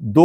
2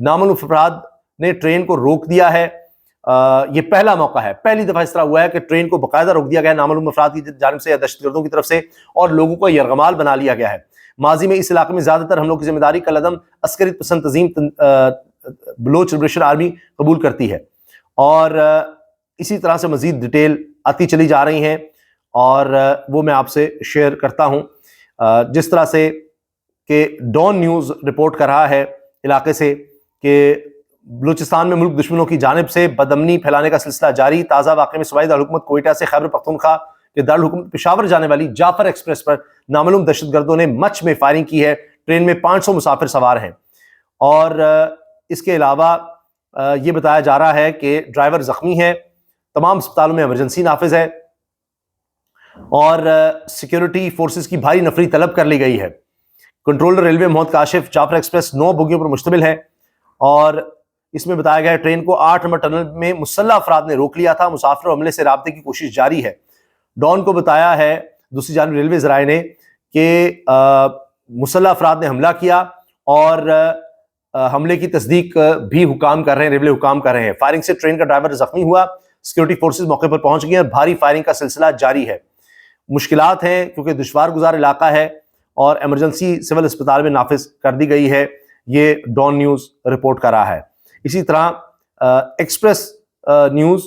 نامعلوم افراد نے ٹرین کو روک دیا ہے. یہ پہلا موقع ہے, پہلی دفعہ اس طرح ہوا ہے کہ ٹرین کو باقاعدہ روک دیا گیا ہے نامعلوم افراد کی جانب سے یا دہشت گردوں کی طرف سے, اور لوگوں کو یرغمال بنا لیا گیا ہے. ماضی میں اس علاقے میں زیادہ تر حملوں کی ذمہ داری کالعدم عسکریت پسند تنظیم بلوچ لبریشن آرمی قبول کرتی ہے, اور اسی طرح سے مزید ڈیٹیل آتی چلی جا رہی ہیں اور وہ میں آپ سے شیئر کرتا ہوں. جس طرح سے کہ ڈان نیوز رپورٹ کر رہا ہے علاقے سے کہ بلوچستان میں ملک دشمنوں کی جانب سے بدامنی پھیلانے کا سلسلہ جاری. تازہ واقعے میں صوبائی دارالحکومت کوئٹہ سے خیبر پختونخوا کے دارالحکومت پشاور جانے والی جعفر ایکسپریس پر نامعلوم دہشت گردوں نے مچ میں فائرنگ کی ہے. ٹرین میں 500 مسافر سوار ہیں, اور اس کے علاوہ یہ بتایا جا رہا ہے کہ ڈرائیور زخمی ہے. تمام اسپتالوں میں ایمرجنسی نافذ ہے اور سیکیورٹی فورسز کی بھاری نفری طلب کر لی گئی ہے. کنٹرولر ریلوے محمد کاشف جعفر ایکسپریس 9 بوگیوں پر مشتمل ہے, اور اس میں بتایا گیا ہے ٹرین کو 8 نمبر ٹنل میں مسلح افراد نے روک لیا تھا. مسافر و عملے سے رابطے کی کوشش جاری ہے. ڈان کو بتایا ہے دوسری جانب ریلوے ذرائع نے کہ مسلح افراد نے حملہ کیا اور حملے کی تصدیق بھی حکام کر رہے ہیں, ریلوے حکام کر رہے ہیں. فائرنگ سے ٹرین کا ڈرائیور زخمی ہوا. سیکورٹی فورسز موقع پر پہنچ گئی ہیں, بھاری فائرنگ کا سلسلہ جاری ہے. مشکلات ہیں کیونکہ دشوار گزار علاقہ ہے اور ایمرجنسی سول اسپتال میں نافذ کر دی گئی ہے. یہ ڈان نیوز رپورٹ کر رہا ہے. اسی طرح ایکسپریس نیوز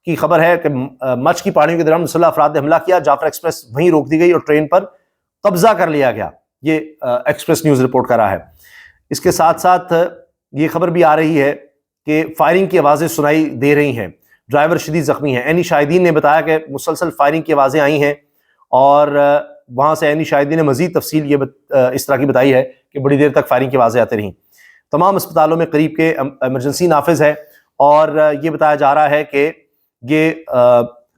کی خبر ہے کہ مچ کی پہاڑیوں کے دوران مسلح افراد نے حملہ کیا. جعفر ایکسپریس وہیں روک دی گئی اور ٹرین پر قبضہ کر لیا گیا. یہ ایکسپریس نیوز رپورٹ کر رہا ہے. اس کے ساتھ ساتھ یہ خبر بھی آ رہی ہے کہ فائرنگ کی آوازیں سنائی دے رہی ہیں, ڈرائیور شدید زخمی ہیں. عینی شاہدین نے بتایا کہ مسلسل فائرنگ کی آوازیں آئی ہیں, اور وہاں سے عینی شاہدین نے مزید تفصیل یہ اس طرح کی بتائی ہے کہ بڑی دیر تک فائرنگ کی آوازیں آتی رہیں. تمام اسپتالوں میں قریب کے ایمرجنسی نافذ ہے, اور یہ بتایا جا رہا ہے کہ یہ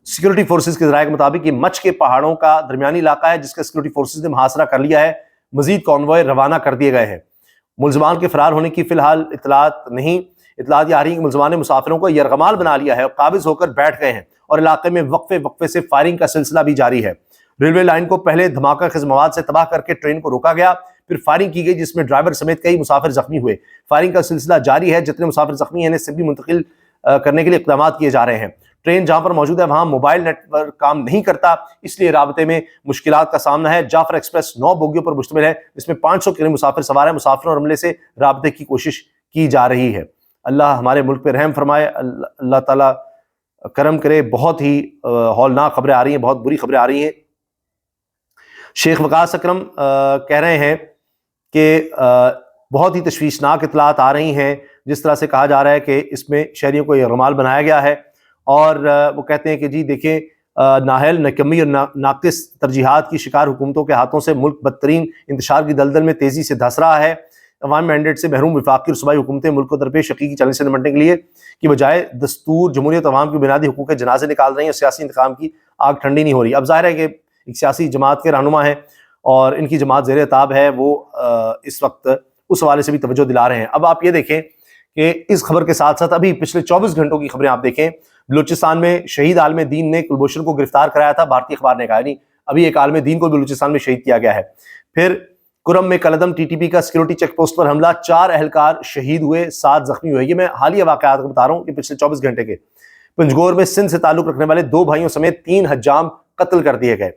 سیکورٹی فورسز کے ذرائع کے مطابق یہ مچ کے پہاڑوں کا درمیانی علاقہ ہے جس کا سیکورٹی فورسز نے محاصرہ کر لیا ہے. مزید کانوائے روانہ کر دیے گئے ہیں. ملزمان کے فرار ہونے کی فی الحال اطلاعات نہیں. اطلاعات یہ آ رہی ہیں کہ ملزمان نے مسافروں کو یرغمال بنا لیا ہے اور قابض ہو کر بیٹھ گئے ہیں, اور علاقے میں وقفے سے فائرنگ کا سلسلہ بھی جاری ہے. ریلوے لائن کو پہلے دھماکہ خیز مواد سے تباہ کر کے ٹرین کو روکا گیا, پھر فائرنگ کی گئی جس میں ڈرائیور سمیت کئی مسافر زخمی ہوئے. فائرنگ کا سلسلہ جاری ہے. جتنے مسافر زخمی ہیں انہیں سبھی منتقل کرنے کے لیے اقدامات کیے جا رہے ہیں. ٹرین جہاں پر موجود ہے وہاں موبائل نیٹ ورک کام نہیں کرتا, اس لیے رابطے میں مشکلات کا سامنا ہے. جعفر ایکسپریس 9 بوگیوں پر مشتمل ہے جس میں 500 کے قریب مسافر سوار ہیں. مسافروں اور عملے سے رابطے کی کوشش کی جا رہی ہے. اللہ ہمارے ملک پہ رحم فرمائے, اللہ تعالیٰ کرم کرے. بہت ہی ہولناک خبریں آ رہی ہیں, بہت بری خبریں آ رہی ہیں. شیخ وقاص اکرم کہہ رہے ہیں کہ بہت ہی تشویشناک اطلاعات آ رہی ہیں. جس طرح سے کہا جا رہا ہے کہ اس میں شہریوں کو یرغمال بنایا گیا ہے, اور وہ کہتے ہیں کہ جی دیکھیں نااہل, ناکمی اور ناقص ترجیحات کی شکار حکومتوں کے ہاتھوں سے ملک بدترین انتشار کی دلدل میں تیزی سے دھس رہا ہے. عوام مینڈیٹ سے محروم وفاقی اور صوبائی حکومتیں ملک کو درپیش حقیقی چیلنج سے نمٹنے کے لیے کی بجائے دستور, جمہوریت, عوام کی بنیادی حقوق کے جنازے نکال رہی ہیں. سیاسی انتقام کی آگ ٹھنڈی نہیں ہو رہی. اب ظاہر ہے کہ ایک سیاسی جماعت کے رہنما ہیں اور ان کی جماعت زیر عتاب ہے, وہ اس وقت اس حوالے سے بھی توجہ دلا رہے ہیں. اب آپ یہ دیکھیں کہ اس خبر کے ساتھ ساتھ ابھی پچھلے 24 گھنٹوں کی خبریں آپ دیکھیں. بلوچستان میں شہید عالم دین نے کلبھوشن کو گرفتار کرایا تھا, بھارتی اخبار نے کہا, نہیں ابھی ایک عالم دین کو بلوچستان میں شہید کیا گیا ہے. پھر کرم میں کالعدم ٹی ٹی پی کا سیکورٹی چیک پوسٹ پر حملہ, 4 اہلکار شہید ہوئے, 7 زخمی ہوئے. یہ میں حالیہ واقعات کو بتا رہا ہوں کہ پچھلے 24 گھنٹے کے. پنجگور میں سندھ سے تعلق رکھنے والے 2 بھائیوں سمیت 3 حجام قتل کر دیے گئے.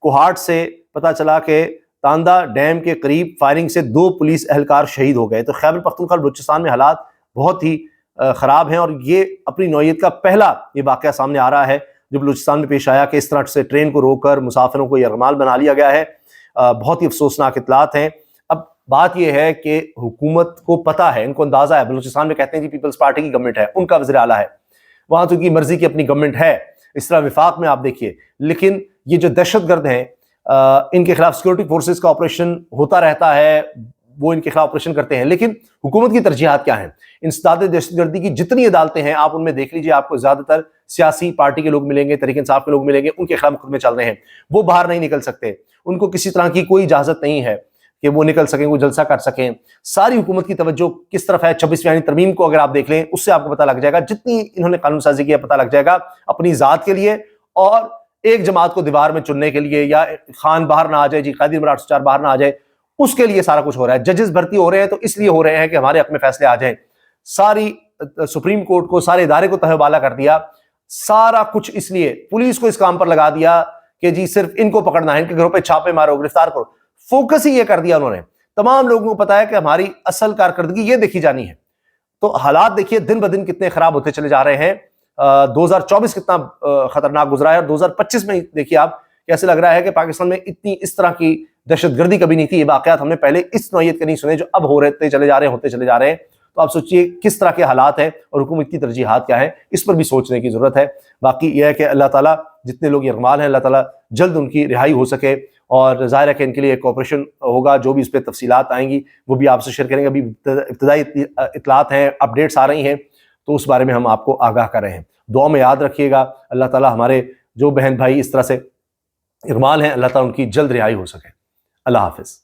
کوہاٹ سے پتہ چلا کہ تاندہ ڈیم کے قریب فائرنگ سے 2 پولیس اہلکار شہید ہو گئے. تو خیبر پختونخوا بلوچستان میں حالات بہت ہی خراب ہیں, اور یہ اپنی نوعیت کا پہلا یہ واقعہ سامنے آ رہا ہے جو بلوچستان میں پیش آیا کہ اس طرح سے ٹرین کو روک کر مسافروں کو یرغمال بنا لیا گیا ہے. بہت ہی افسوسناک اطلاعات ہیں. اب بات یہ ہے کہ حکومت کو پتہ ہے, ان کو اندازہ ہے, بلوچستان میں کہتے ہیں جی پیپلز پارٹی کی گورنمنٹ ہے, ان کا وزیر اعلیٰ ہے, وہاں تو کی مرضی کی اپنی گورنمنٹ ہے. اس طرح وفاق میں آپ دیکھیے, لیکن یہ جو دہشت گرد ہیں ان کے خلاف سیکورٹی فورسز کا آپریشن ہوتا رہتا ہے, وہ ان کے خلاف آپریشن کرتے ہیں, لیکن حکومت کی ترجیحات کیا ہیں؟ انسداد دہشت گردی کی جتنی عدالتیں ہیں آپ ان میں دیکھ لیجئے, آپ کو زیادہ تر سیاسی پارٹی کے لوگ ملیں گے, تحریک انصاف کے لوگ ملیں گے, ان کے خلاف مقدمے چل رہے ہیں. وہ باہر نہیں نکل سکتے, ان کو کسی طرح کی کوئی اجازت نہیں ہے کہ وہ نکل سکیں, وہ جلسہ کر سکیں. ساری حکومت کی توجہ کس طرف ہے؟ 26ویں ترمیم کو اگر آپ دیکھ لیں اس سے آپ کو پتہ لگ جائے گا, جتنی انہوں نے قانون سازی کی ہے پتہ لگ جائے گا اپنی ذات کے لیے اور ایک جماعت کو دیوار میں چننے کے لیے, یا خان باہر نہ آ جائے, جی قائد نمبر 804 باہر نہ آ جائے, اس کے لیے سارا کچھ ہو رہا ہے. ججز بھرتی ہو رہے ہیں تو اس لیے ہو رہے ہیں کہ ہمارے حق میں فیصلے آ جائیں. ساری سپریم کورٹ کو, سارے ادارے کو تہوالہ کر دیا. سارا کچھ اس لیے پولیس کو اس کام پر لگا دیا کہ جی صرف ان کو پکڑنا ہے, ان کے گھروں پہ چھاپے مارو, گرفتار کرو. فوکس ہی یہ کر دیا انہوں نے. تمام لوگوں کو پتا ہے کہ ہماری اصل کارکردگی یہ دیکھی جانی ہے. تو حالات دیکھیے دن بدن کتنے خراب ہوتے چلے جا رہے ہیں. 2024 کتنا خطرناک گزرا ہے, اور 2025 میں دیکھیے آپ کیسے لگ رہا ہے کہ پاکستان میں اتنی اس طرح کی دہشت گردی کبھی نہیں تھی. یہ واقعات ہم نے پہلے اس نوعیت کے نہیں سنے جو اب ہوتے چلے جا رہے ہیں. تو آپ سوچئے کس طرح کے حالات ہیں اور حکومت کی ترجیحات کیا ہیں, اس پر بھی سوچنے کی ضرورت ہے. باقی یہ ہے کہ اللہ تعالیٰ جتنے لوگ یرغمال ہیں اللہ تعالیٰ جلد ان کی رہائی ہو سکے, اور ظاہر ہے کہ ان کے لیے ایک کوپریشن ہوگا. جو بھی اس پہ تفصیلات آئیں گی وہ بھی آپ سے شیئر کریں گے. ابھی ابتدائی اطلاعات ہیں, اپڈیٹس آ رہی ہیں, تو اس بارے میں ہم آپ کو آگاہ کر رہے ہیں. دعا میں یاد رکھیے گا اللہ تعالیٰ ہمارے جو بہن بھائی اس طرح سے یرغمال ہیں اللہ تعالیٰ ان کی جلد رہائی ہو سکے. اللہ حافظ.